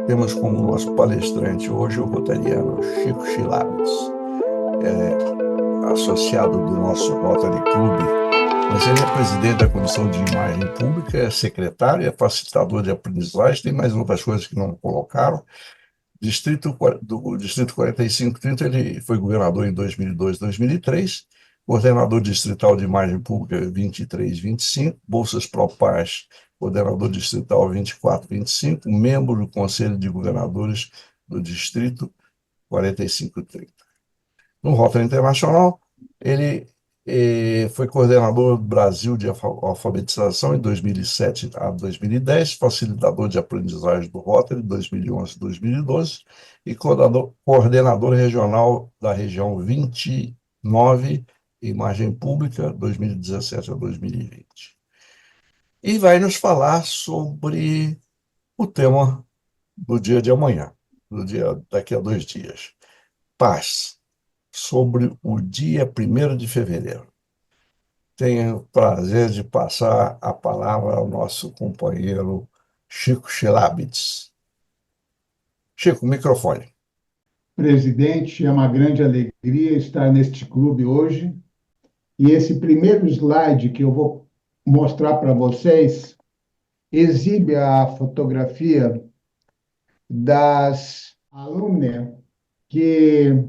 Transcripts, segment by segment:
Temos como nosso palestrante hoje o rotariano Chico Schilabitz, associado do nosso Rotary Club, mas ele é presidente da Comissão de Imagem Pública, é secretário, é facilitador de aprendizagem, tem mais outras coisas que não colocaram. Do Distrito 4530, ele foi governador em 2002, 2003, coordenador distrital de imagem pública 23, 25, Bolsas Propaz, coordenador distrital 24, 25, membro do Conselho de Governadores do Distrito 4530. No Rotary Internacional, ele foi coordenador do Brasil de alfabetização em 2007 a 2010, facilitador de aprendizagem do Rotary 2011 a 2012 e coordenador regional da região 29, Imagem Pública, 2017 a 2020. E vai nos falar sobre o tema do dia de amanhã, daqui a 2 dias. Paz, sobre o dia 1º de fevereiro. Tenho o prazer de passar a palavra ao nosso companheiro Chico Schilabitz. Chico, microfone. Presidente, é uma grande alegria estar neste clube hoje. E esse primeiro slide que eu vou mostrar para vocês exibe a fotografia das alumnas que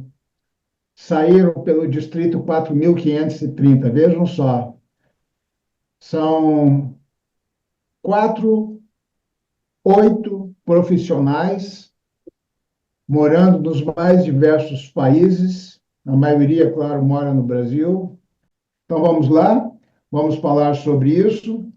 saíram pelo Distrito 4530. Vejam só, são 8 profissionais morando nos mais diversos países, a maioria, claro, mora no Brasil. Então, vamos lá, vamos falar sobre isso.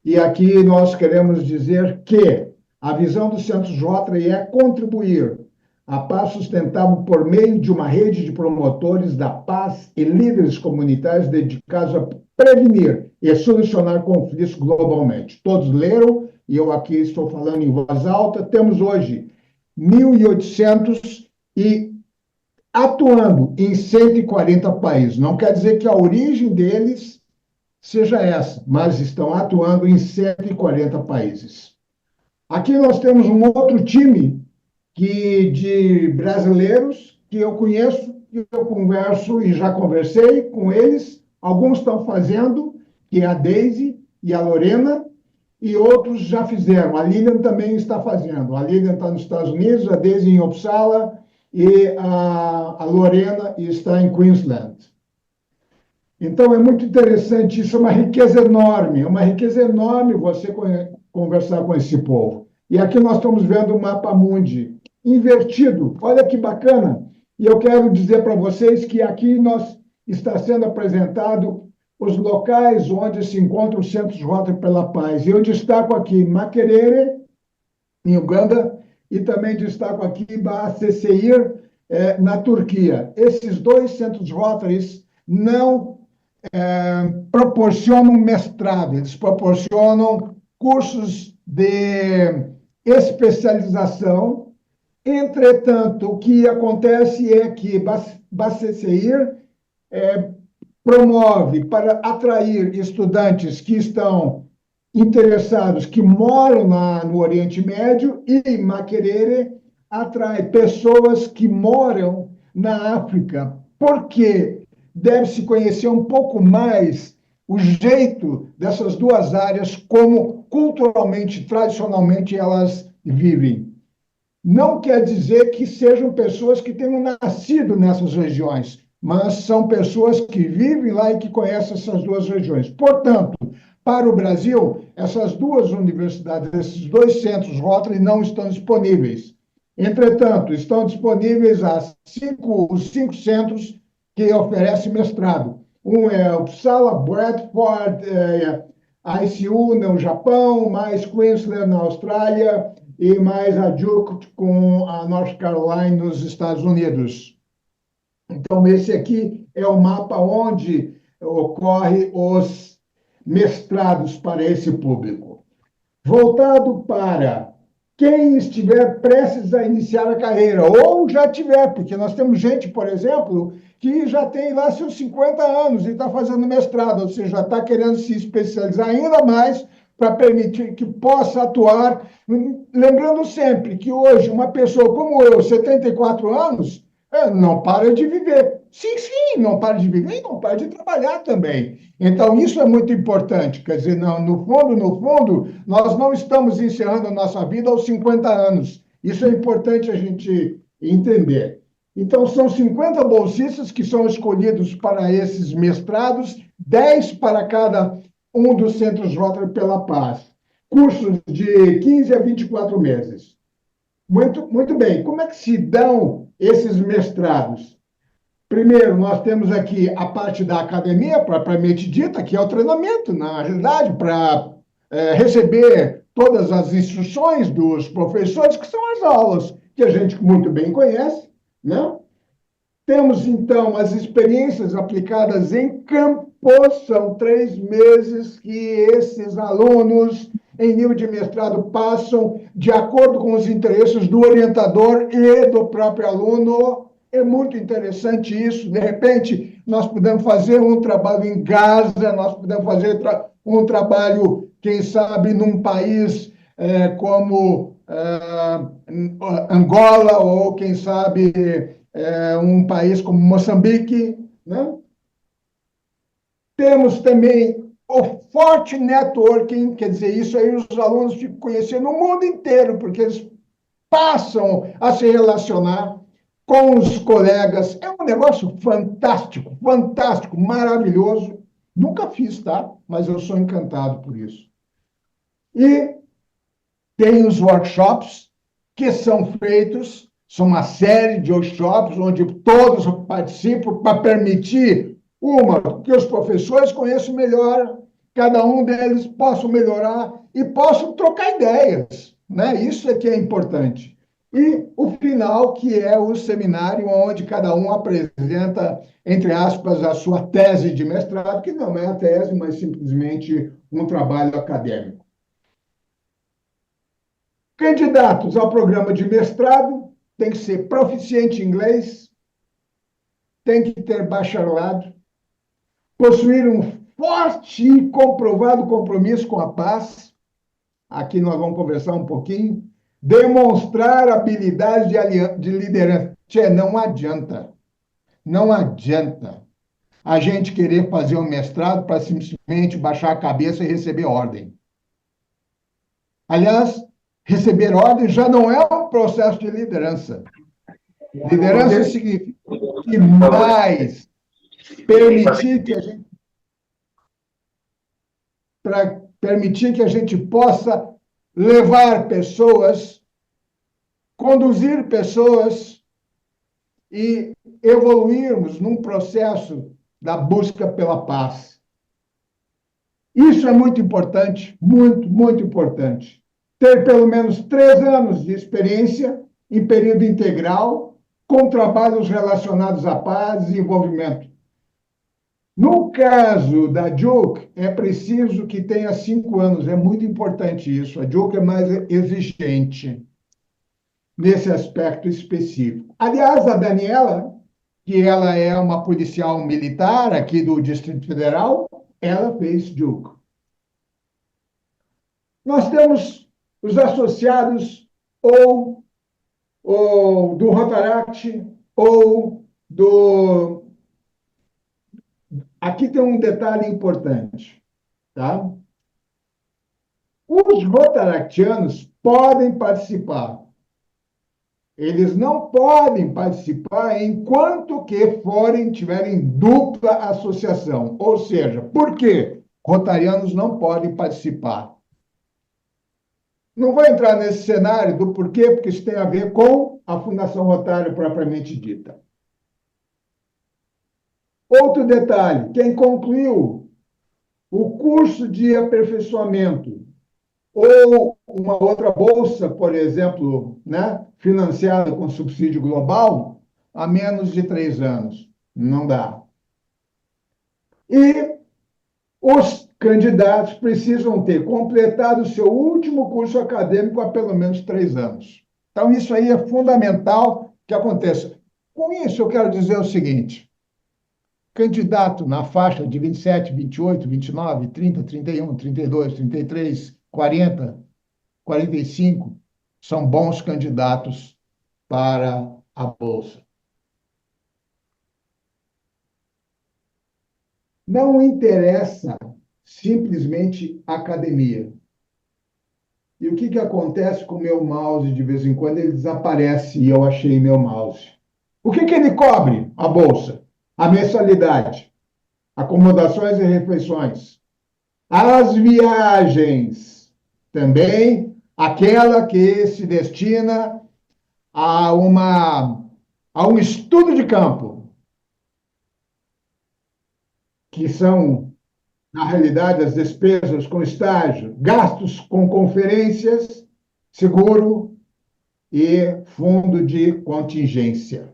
E aqui nós queremos dizer que a visão do Centro Rotary é contribuir à paz sustentável por meio de uma rede de promotores da paz e líderes comunitários dedicados a prevenir e solucionar conflitos globalmente. Todos leram, e eu aqui estou falando em voz alta. Temos hoje 1.800 e atuando em 140 países. Não quer dizer que a origem deles seja essa, mas estão atuando em 140 países. Aqui nós temos um outro time de brasileiros que eu conheço, que eu converso e já conversei com eles. Alguns estão fazendo, que é a Daisy e a Lorena, e outros já fizeram. A Lilian também está fazendo. A Lilian está nos Estados Unidos, a Daisy em Uppsala e a Lorena está em Queensland. Então, é muito interessante, isso é uma riqueza enorme você conversar com esse povo. E aqui nós estamos vendo o mapa mundi invertido, olha que bacana. E eu quero dizer para vocês que aqui está sendo apresentado os locais onde se encontram os Centros Rotary pela Paz. E eu destaco aqui Makerere, em Uganda, e também destaco aqui Bahçeşehir, na Turquia. Esses 2 Centros Rotarys não proporcionam mestrado, eles proporcionam cursos de especialização. Entretanto, o que acontece é que Bahçeşehir promove para atrair estudantes que estão interessados, que moram no Oriente Médio, e Makerere atrai pessoas que moram na África. Por quê? Deve-se conhecer um pouco mais o jeito dessas 2 áreas, como culturalmente, tradicionalmente, elas vivem. Não quer dizer que sejam pessoas que tenham nascido nessas regiões, mas são pessoas que vivem lá e que conhecem essas 2 regiões. Portanto, para o Brasil, essas 2 universidades, esses 2 centros Rotary não estão disponíveis. Entretanto, estão disponíveis os 5 centros que oferecem mestrado. Um é Uppsala, Bradford, ICU no Japão, mais Queensland na Austrália e mais a Duke com a North Carolina nos Estados Unidos. Então, esse aqui é o mapa onde ocorrem os mestrados para esse público. Voltado para quem estiver prestes a iniciar a carreira, ou já tiver, porque nós temos gente, por exemplo, que já tem lá seus 50 anos e está fazendo mestrado, ou seja, já está querendo se especializar ainda mais para permitir que possa atuar. Lembrando sempre que hoje uma pessoa como eu, 74 anos, não para de viver. Sim, sim, não para de viver e não para de trabalhar também. Então, isso é muito importante. Quer dizer, não, no fundo, nós não estamos encerrando a nossa vida aos 50 anos. Isso é importante a gente entender. Então, são 50 bolsistas que são escolhidos para esses mestrados, 10 para cada um dos centros Rotary pela Paz. Cursos de 15 a 24 meses. Muito bem. Como é que se dão esses mestrados? Primeiro, nós temos aqui a parte da academia, propriamente dita, que é o treinamento, na realidade, para receber todas as instruções dos professores, que são as aulas, que a gente muito bem conhece, né? Temos, então, as experiências aplicadas em campo, são 3 meses que esses alunos, em nível de mestrado, passam de acordo com os interesses do orientador e do próprio aluno. É muito interessante isso. De repente, nós podemos fazer um trabalho em Gaza, nós podemos fazer um trabalho, quem sabe, num país como Angola, ou, quem sabe, um país como Moçambique, né? Temos também o forte networking, quer dizer, isso aí os alunos ficam conhecendo o mundo inteiro, porque eles passam a se relacionar com os colegas. É um negócio fantástico, fantástico, maravilhoso. Nunca fiz, tá? Mas eu sou encantado por isso. E tem os workshops que são feitos, são uma série de workshops onde todos participam para permitir, que os professores conheçam melhor, cada um deles possa melhorar e possam trocar ideias, né? Isso é que é importante. E o final, que é o seminário, onde cada um apresenta, entre aspas, a sua tese de mestrado, que não é a tese, mas simplesmente um trabalho acadêmico. Candidatos ao programa de mestrado tem que ser proficiente em inglês, tem que ter bacharelado, possuir um forte e comprovado compromisso com a paz. Aqui nós vamos conversar um pouquinho. Demonstrar habilidade de liderança. Tchê, não adianta. Não adianta a gente querer fazer um mestrado para simplesmente baixar a cabeça e receber ordem. Aliás, receber ordem já não é um processo de liderança. Liderança significa que mais permitir que a gente para permitir que a gente possa levar pessoas, conduzir pessoas e evoluirmos num processo da busca pela paz. Isso é muito importante, muito, muito importante. Ter pelo menos 3 anos de experiência em período integral, com trabalhos relacionados à paz e desenvolvimento. No caso da Duke, é preciso que tenha 5 anos, é muito importante isso. A Duke é mais exigente nesse aspecto específico. Aliás, a Daniela, que ela é uma policial militar aqui do Distrito Federal, ela fez Duke. Nós temos os associados ou do Rotaract ou do... Aqui tem um detalhe importante, tá? Os rotaractianos podem participar. Eles não podem participar enquanto que tiverem dupla associação. Ou seja, por quê? Rotarianos não podem participar. Não vou entrar nesse cenário do porquê, porque isso tem a ver com a Fundação Rotário propriamente dita. Outro detalhe, quem concluiu o curso de aperfeiçoamento ou uma outra bolsa, por exemplo, né, financiada com subsídio global, há menos de 3 anos. Não dá. E os candidatos precisam ter completado o seu último curso acadêmico há pelo menos 3 anos. Então, isso aí é fundamental que aconteça. Com isso, eu quero dizer o seguinte: candidato na faixa de 27, 28, 29, 30, 31, 32, 33, 40, 45 são bons candidatos para a Bolsa. Não interessa simplesmente a academia. E o que acontece com o meu mouse de vez em quando? Ele desaparece e eu achei meu mouse. O que ele cobre? A Bolsa, a mensalidade, acomodações e refeições, as viagens, também aquela que se destina a um estudo de campo, que são, na realidade, as despesas com estágio, gastos com conferências, seguro e fundo de contingência.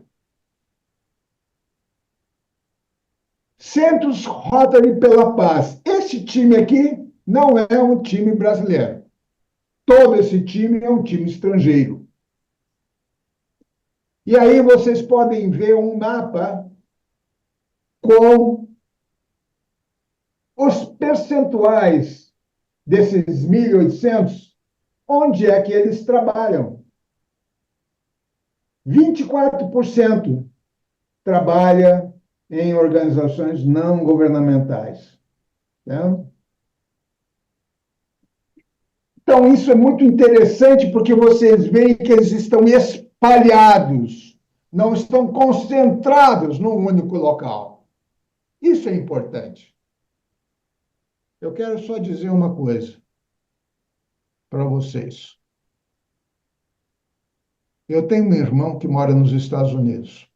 Centros Rotary pela Paz. Esse time aqui não é um time brasileiro. Todo esse time é um time estrangeiro. E aí vocês podem ver um mapa com os percentuais desses 1.800, onde é que eles trabalham. 24% trabalha em organizações não governamentais. Né? Então, isso é muito interessante, porque vocês veem que eles estão espalhados, não estão concentrados num único local. Isso é importante. Eu quero só dizer uma coisa para vocês. Eu tenho um irmão que mora nos Estados Unidos.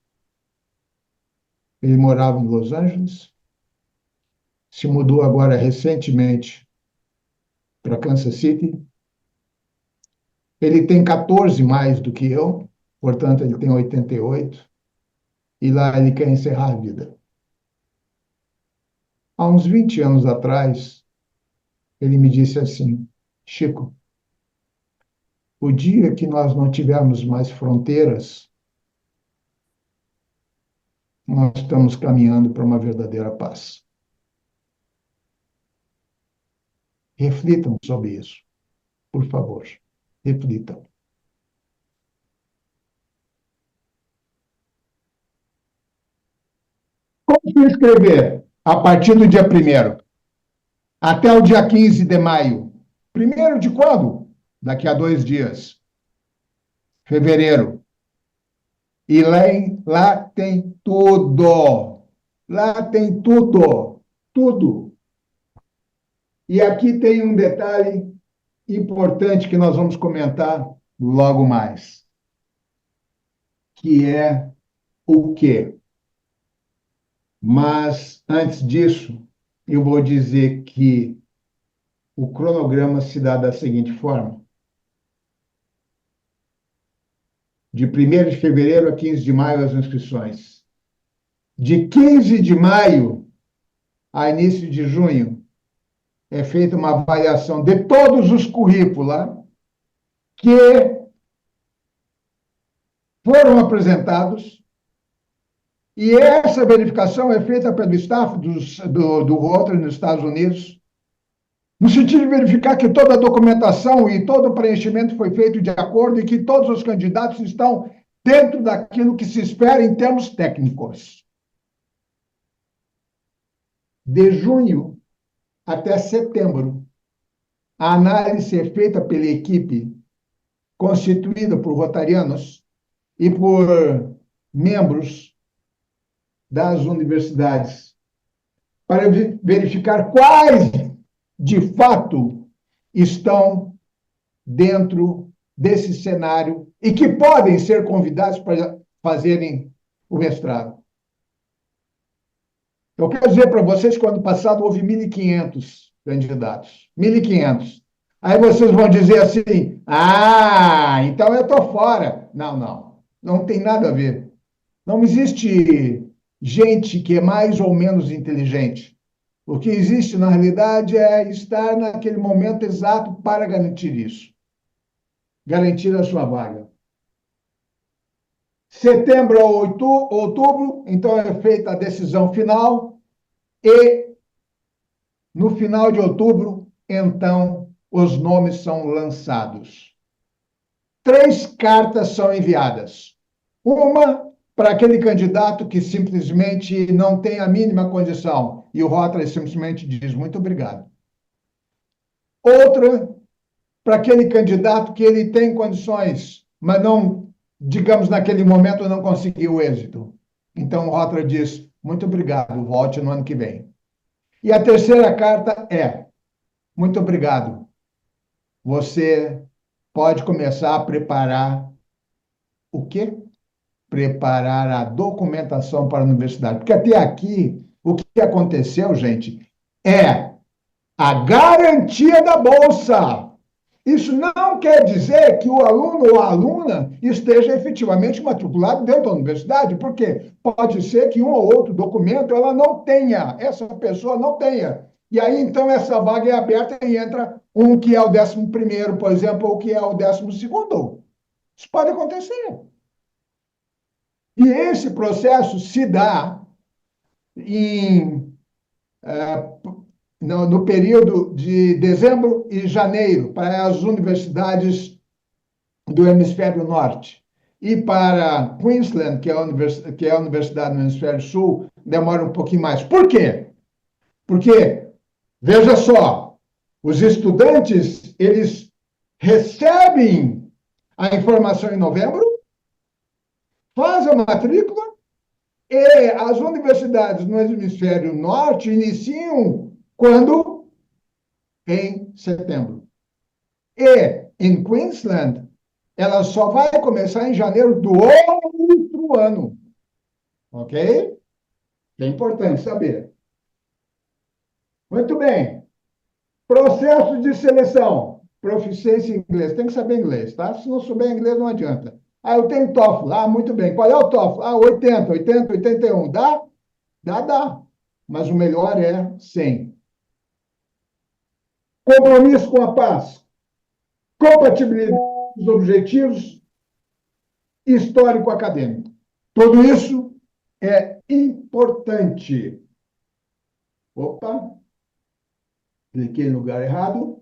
Ele morava em Los Angeles, se mudou agora recentemente para Kansas City. Ele tem 14 mais do que eu, portanto, ele tem 88, e lá ele quer encerrar a vida. Há uns 20 anos atrás, ele me disse assim: Chico, o dia que nós não tivermos mais fronteiras, nós estamos caminhando para uma verdadeira paz. Reflitam sobre isso, por favor. Reflitam. Como se inscrever? A partir do dia 1º até o dia 15 de maio. 1º de quando? Daqui a 2 dias. Fevereiro. E lá tem tudo. Lá tem tudo. Tudo. E aqui tem um detalhe importante que nós vamos comentar logo mais, que é o quê? Mas, antes disso, eu vou dizer que o cronograma se dá da seguinte forma: de 1º de fevereiro a 15 de maio, as inscrições. De 15 de maio a início de junho, é feita uma avaliação de todos os currículos que foram apresentados, e essa verificação é feita pelo staff do Rotary nos Estados Unidos, no sentido de verificar que toda a documentação e todo o preenchimento foi feito de acordo e que todos os candidatos estão dentro daquilo que se espera em termos técnicos. De junho até setembro, a análise é feita pela equipe constituída por rotarianos e por membros das universidades, para verificar quais, de fato, estão dentro desse cenário e que podem ser convidados para fazerem o mestrado. Eu quero dizer para vocês que, ano passado, houve 1.500 candidatos. 1.500. Aí vocês vão dizer assim: ah, então eu estou fora. Não, não. Não tem nada a ver. Não existe gente que é mais ou menos inteligente. O que existe, na realidade, é estar naquele momento exato para garantir isso. Garantir a sua vaga. Setembro a outubro, então é feita a decisão final e no final de outubro, então, os nomes são lançados. 3 cartas são enviadas. Uma para aquele candidato que simplesmente não tem a mínima condição e o Rotary simplesmente diz muito obrigado. Outra para aquele candidato que ele tem condições, mas não, digamos, naquele momento não conseguiu êxito. Então o Rotary diz muito obrigado, volte no ano que vem. E a terceira carta é muito obrigado. Você pode começar a preparar o quê? Preparar a documentação para a universidade. Porque até aqui, o que aconteceu, gente, é a garantia da bolsa. Isso não quer dizer que o aluno ou a aluna esteja efetivamente matriculado dentro da universidade, porque pode ser que um ou outro documento ela não tenha, essa pessoa não tenha. E aí, então, essa vaga é aberta e entra um que é o 11º, por exemplo, ou que é o 12º. Isso pode acontecer. E esse processo se dá em, no período de dezembro e janeiro para as universidades do hemisfério norte. E para Queensland, que é a universidade no hemisfério sul, demora um pouquinho mais. Por quê? Porque, veja só, os estudantes, eles recebem a informação em novembro, fazem a matrícula, e as universidades no hemisfério norte iniciam quando? Em setembro. E em Queensland, ela só vai começar em janeiro do outro ano. Ok? É importante saber. Muito bem. Processo de seleção. Proficiência em inglês. Tem que saber inglês, tá? Se não souber inglês, não adianta. Ah, eu tenho TOEFL. Ah, muito bem. Qual é o TOEFL? Ah, 80, 80, 81. Dá? Dá. Mas o melhor é 100. Compromisso com a paz. Compatibilidade dos objetivos. Histórico acadêmico. Tudo isso é importante. Opa, cliquei no lugar errado.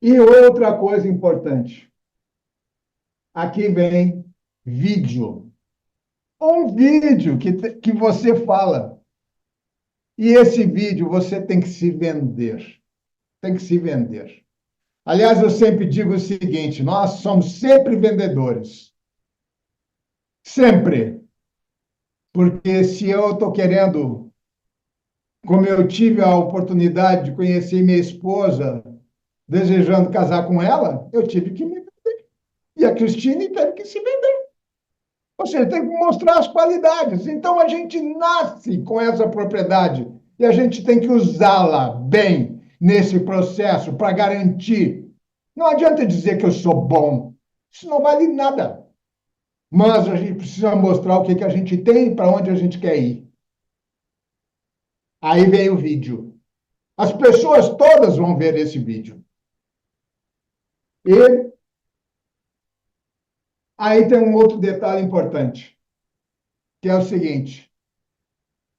E outra coisa importante. Aqui vem vídeo. Um vídeo que você fala. E esse vídeo você tem que se vender. Tem que se vender. Aliás, eu sempre digo o seguinte: nós somos sempre vendedores. Sempre. Porque se eu estou querendo, como eu tive a oportunidade de conhecer minha esposa, desejando casar com ela, eu tive que me vender. E a Cristine teve que se vender. Ou seja, tem que mostrar as qualidades. Então, a gente nasce com essa propriedade e a gente tem que usá-la bem nesse processo para garantir. Não adianta dizer que eu sou bom. Isso não vale nada. Mas a gente precisa mostrar o que a gente tem e para onde a gente quer ir. Aí vem o vídeo. As pessoas todas vão ver esse vídeo. E aí tem um outro detalhe importante, que é o seguinte: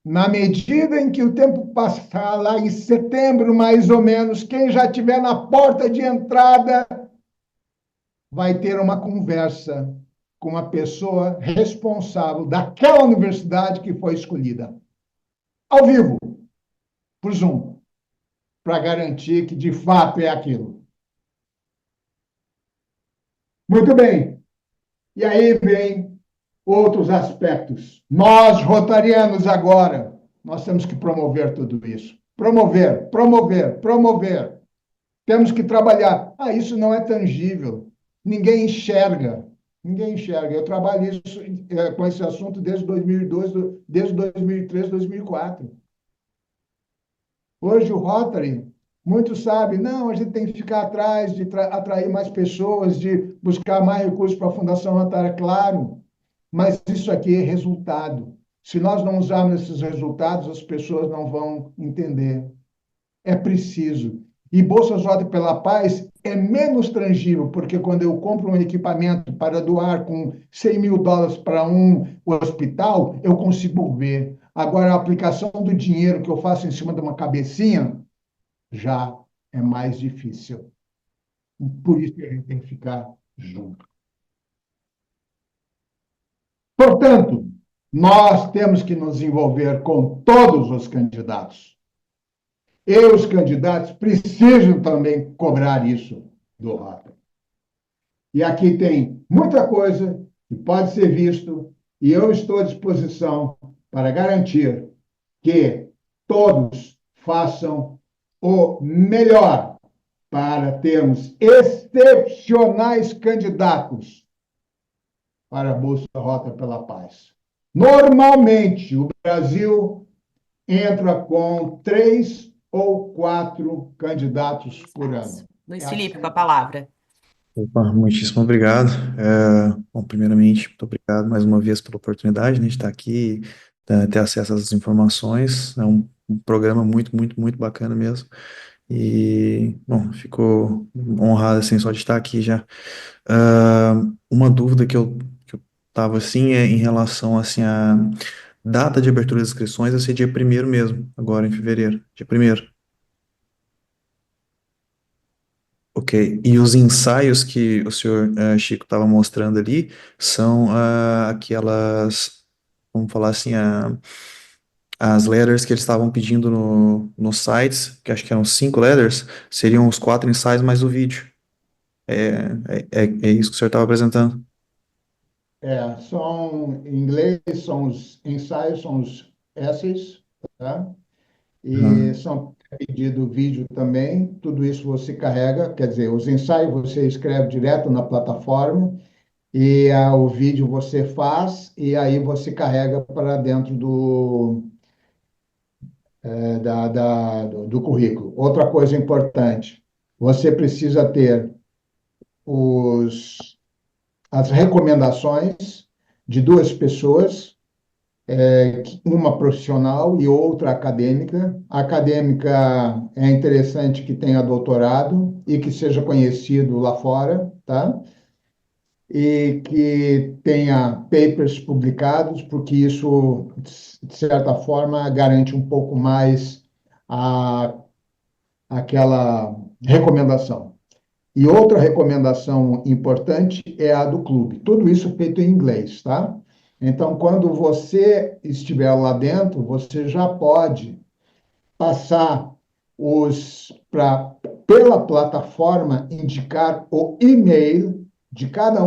na medida em que o tempo passar, lá em setembro, mais ou menos, quem já estiver na porta de entrada vai ter uma conversa com a pessoa responsável daquela universidade que foi escolhida, ao vivo, por Zoom, para garantir que de fato é aquilo. Muito bem. E aí vem outros aspectos. Nós, rotarianos, agora, nós temos que promover tudo isso. Promover, promover, promover. Temos que trabalhar. Ah, isso não é tangível. Ninguém enxerga. Ninguém enxerga. Eu trabalho isso, com esse assunto desde 2002, desde 2003, 2004. Hoje o Rotary, muitos sabem, não, a gente tem que ficar atrás de atrair mais pessoas, de buscar mais recursos para a Fundação Rotary, claro, mas isso aqui é resultado. Se nós não usarmos esses resultados, as pessoas não vão entender. É preciso. E Bolsas Rotary pela Paz é menos tangível, porque quando eu compro um equipamento para doar com US$ 100.000 para um hospital, eu consigo ver. Agora, a aplicação do dinheiro que eu faço em cima de uma cabecinha já é mais difícil. Por isso que a gente tem que ficar junto. Portanto, nós temos que nos envolver com todos os candidatos. E os candidatos precisam também cobrar isso do Rota. E aqui tem muita coisa que pode ser visto, e eu estou à disposição para garantir que todos façam o melhor para termos excepcionais candidatos para a Bolsa Rota pela Paz. Normalmente, o Brasil entra com 3 ou 4 candidatos por ano. Luiz Felipe, com a palavra. Opa, muitíssimo obrigado. Bom, primeiramente, muito obrigado mais uma vez pela oportunidade, né, de estar aqui, ter acesso a essas informações. É um programa muito, muito, muito bacana mesmo. E, bom, fico honrado, assim, só de estar aqui já. Uma dúvida que eu tava, assim, é em relação, assim, à data de abertura das inscrições, vai ser dia 1º mesmo, agora em fevereiro, dia 1º. Ok. E os ensaios que o senhor Chico estava mostrando ali são aquelas, vamos falar assim, as letters que eles estavam pedindo nos sites, que acho que eram 5 letters, seriam os 4 ensaios mais o vídeo. É isso que o senhor estava apresentando. Em inglês, são os ensaios, são os essays, tá? E Uhum. são pedido vídeo também, tudo isso você carrega, quer dizer, os ensaios você escreve direto na plataforma e o vídeo você faz e aí você carrega para dentro do currículo. Outra coisa importante, você precisa ter as recomendações de 2 pessoas, uma profissional e outra acadêmica. A acadêmica é interessante que tenha doutorado e que seja conhecido lá fora, tá? E que tenha papers publicados, porque isso, de certa forma, garante um pouco mais a, aquela recomendação. E outra recomendação importante é a do clube. Tudo isso feito em inglês, tá? Então, quando você estiver lá dentro, você já pode passar pela plataforma, indicar o e-mail de cada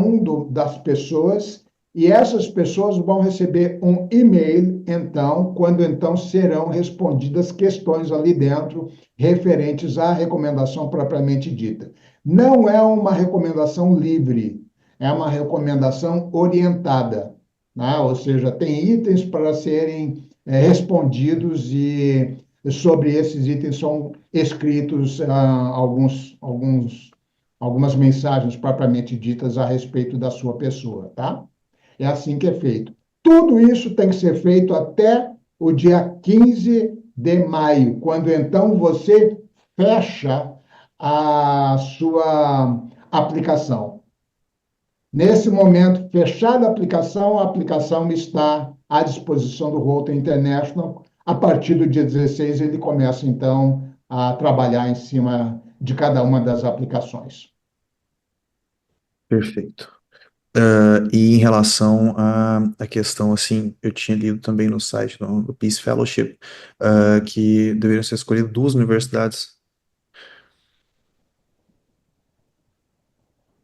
das pessoas, e essas pessoas vão receber um e-mail, então, quando então serão respondidas questões ali dentro referentes à recomendação propriamente dita. Não é uma recomendação livre, é uma recomendação orientada, né? Ou seja, tem itens para serem respondidos e sobre esses itens são escritos algumas mensagens propriamente ditas a respeito da sua pessoa, tá? É assim que é feito. Tudo isso tem que ser feito até o dia 15 de maio, quando então você fecha a sua aplicação. Nesse momento, fechada a aplicação está à disposição do Rota International. A partir do dia 16, ele começa, então, a trabalhar em cima de cada uma das aplicações. Perfeito. E em relação à questão, assim, eu tinha lido também no site do Peace Fellowship, que deveriam ser escolhidas 2 universidades.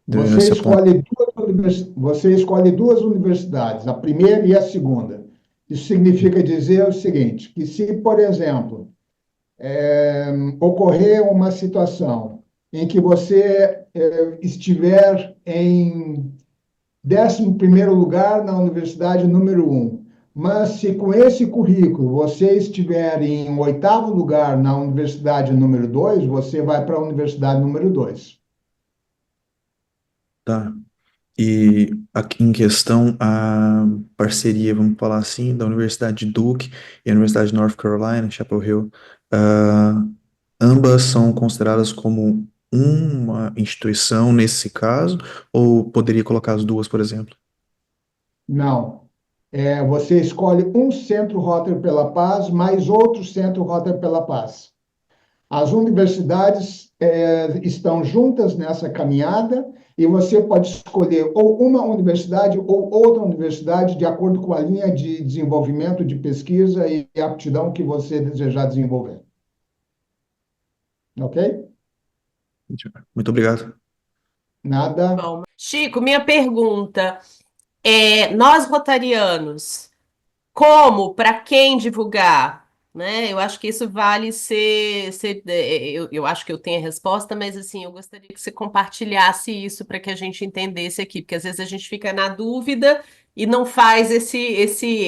Deveriam ser Você escolhe 2 universidades, a primeira e a segunda. Isso significa dizer o seguinte, que se, por exemplo, ocorrer uma situação em que você estiver em 11º lugar na universidade número 1, mas se com esse currículo você estiver em 8º lugar na universidade número 2, você vai para a universidade número 2. Tá. E aqui em questão a parceria, vamos falar assim, da Universidade de Duke e a Universidade de North Carolina, Chapel Hill, ambas são consideradas como uma instituição nesse caso, ou poderia colocar as duas, por exemplo? Não. Você escolhe um Centro Rotary pela Paz, mais outro Centro Rotary pela Paz. As universidades estão juntas nessa caminhada e você pode escolher ou uma universidade ou outra universidade de acordo com a linha de desenvolvimento de pesquisa e aptidão que você desejar desenvolver. Ok? Muito obrigado. Nada. Bom, Chico, minha pergunta nós rotarianos, como, para quem divulgar, né? Eu acho que isso vale eu acho que eu tenho a resposta, mas assim, eu gostaria que você compartilhasse isso para que a gente entendesse aqui, porque às vezes a gente fica na dúvida e não faz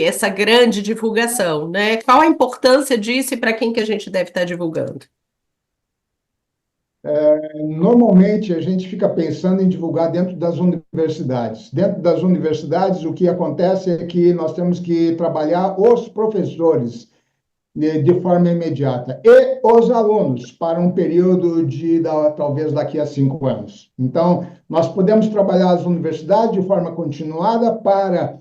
essa grande divulgação, né? Qual a importância disso e para quem que a gente deve estar divulgando? Normalmente a gente fica pensando em divulgar dentro das universidades. Dentro das universidades, o que acontece é que nós temos que trabalhar os professores de forma imediata e os alunos para um período talvez daqui a 5 anos. Então, nós podemos trabalhar as universidades de forma continuada para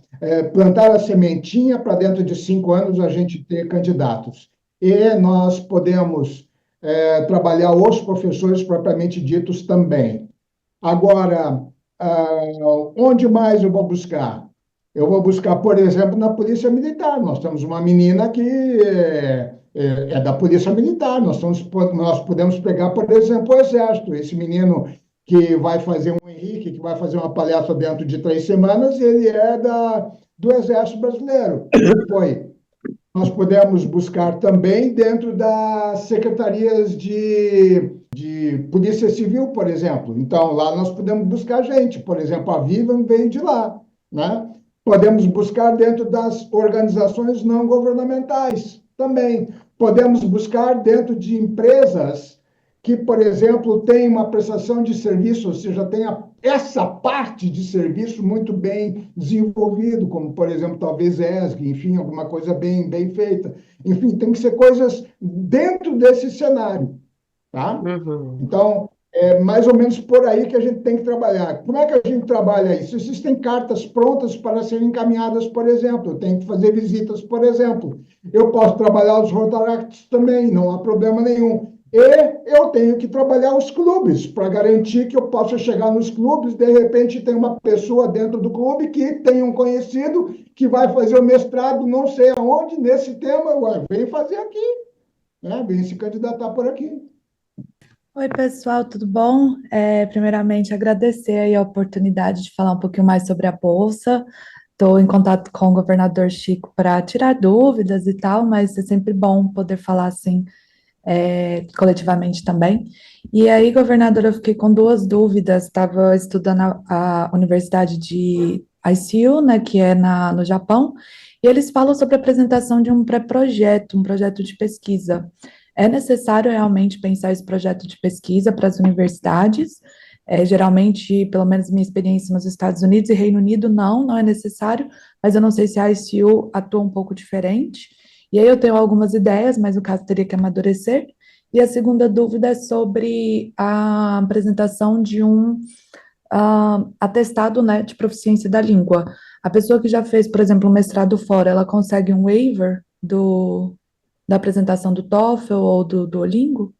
plantar a sementinha para dentro de 5 anos a gente ter candidatos. E nós podemos trabalhar os professores propriamente ditos também. Agora, onde mais eu vou buscar? Eu vou buscar, por exemplo, na Polícia Militar. Nós temos uma menina que é da Polícia Militar. Nós podemos pegar, por exemplo, o Exército. Esse menino que vai fazer um Henrique, que vai fazer uma palestra dentro de 3 semanas, ele é do Exército Brasileiro. Foi. Nós podemos buscar também dentro das secretarias de Polícia Civil, por exemplo. Então, lá nós podemos buscar gente. Por exemplo, a Vivian veio de lá, né? Podemos buscar dentro das organizações não governamentais também. Podemos buscar dentro de empresas que, por exemplo, têm uma prestação de serviço, ou seja, tem essa parte de serviço muito bem desenvolvido, como, por exemplo, talvez ESG, enfim, alguma coisa bem feita. Enfim, tem que ser coisas dentro desse cenário, tá? Uhum. Então, é mais ou menos por aí que a gente tem que trabalhar. Como é que a gente trabalha isso? Existem cartas prontas para serem encaminhadas, por exemplo. Eu tenho que fazer visitas, por exemplo. Eu posso trabalhar os Rotaracts também, não há problema nenhum. E eu tenho que trabalhar os clubes para garantir que eu possa chegar nos clubes. De repente, tem uma pessoa dentro do clube que tem um conhecido que vai fazer o mestrado, não sei aonde, nesse tema. Ué, vem fazer aqui, né? Vem se candidatar por aqui. Oi, pessoal, tudo bom? Primeiramente, agradecer aí a oportunidade de falar um pouquinho mais sobre a Bolsa. Estou em contato com o governador Chico para tirar dúvidas e tal, mas é sempre bom poder falar assim, coletivamente também. E aí, governador, eu fiquei com duas dúvidas. Estava estudando a Universidade de ICU, né, que é no Japão, e eles falam sobre a apresentação de um pré-projeto, um projeto de pesquisa. É necessário realmente pensar esse projeto de pesquisa para as universidades? Geralmente, pelo menos minha experiência nos Estados Unidos e Reino Unido, não é necessário, mas eu não sei se a ICU atua um pouco diferente. E aí eu tenho algumas ideias, mas no caso teria que amadurecer. E a segunda dúvida é sobre a apresentação de um atestado, né, de proficiência da língua. A pessoa que já fez, por exemplo, um mestrado fora, ela consegue um waiver da apresentação do TOEFL ou do Duolingo?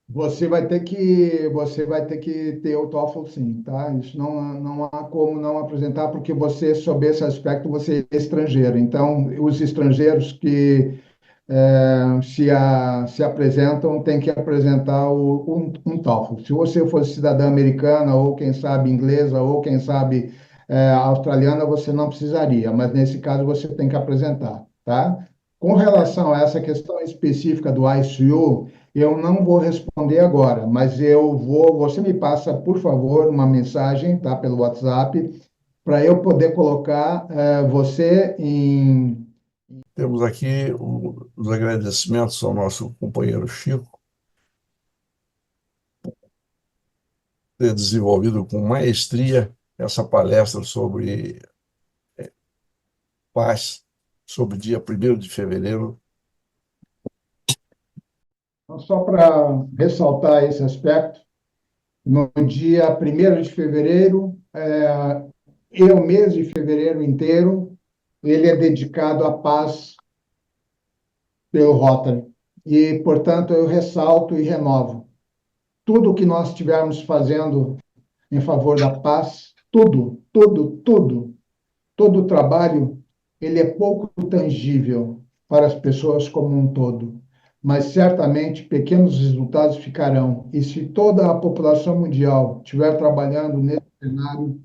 Você vai ter que ter o TOEFL, sim, tá? Isso não há como não apresentar, porque você, sob esse aspecto, você é estrangeiro. Então, os estrangeiros que se apresentam têm que apresentar um TOEFL. Se você fosse cidadã americana, ou quem sabe inglesa, ou quem sabe australiana, você não precisaria, mas nesse caso você tem que apresentar, tá? Com relação a essa questão específica do ICU, eu não vou responder agora, mas você me passa, por favor, uma mensagem, tá, pelo WhatsApp, para eu poder colocar você em. Temos aqui os agradecimentos ao nosso companheiro Chico, ter desenvolvido com maestria essa palestra sobre paz, sobre o dia 1º de fevereiro. Então, só para ressaltar esse aspecto, no dia 1º de fevereiro, e o mês de fevereiro inteiro, ele é dedicado à paz pelo Rotary. E, portanto, eu ressalto e renovo. Tudo que nós estivermos fazendo em favor da paz, tudo, tudo, tudo, todo o trabalho, ele é pouco tangível para as pessoas como um todo, mas certamente pequenos resultados ficarão. E se toda a população mundial estiver trabalhando nesse cenário,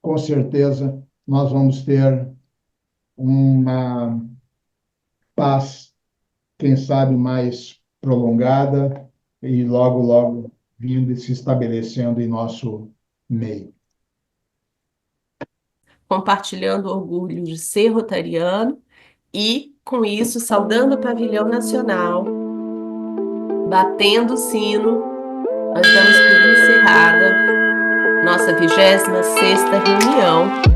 com certeza nós vamos ter uma paz, quem sabe, mais prolongada e logo, logo vindo e se estabelecendo em nosso meio. Compartilhando o orgulho de ser rotariano e, com isso, saudando o pavilhão nacional, batendo o sino, nós damos por encerrada nossa 26ª reunião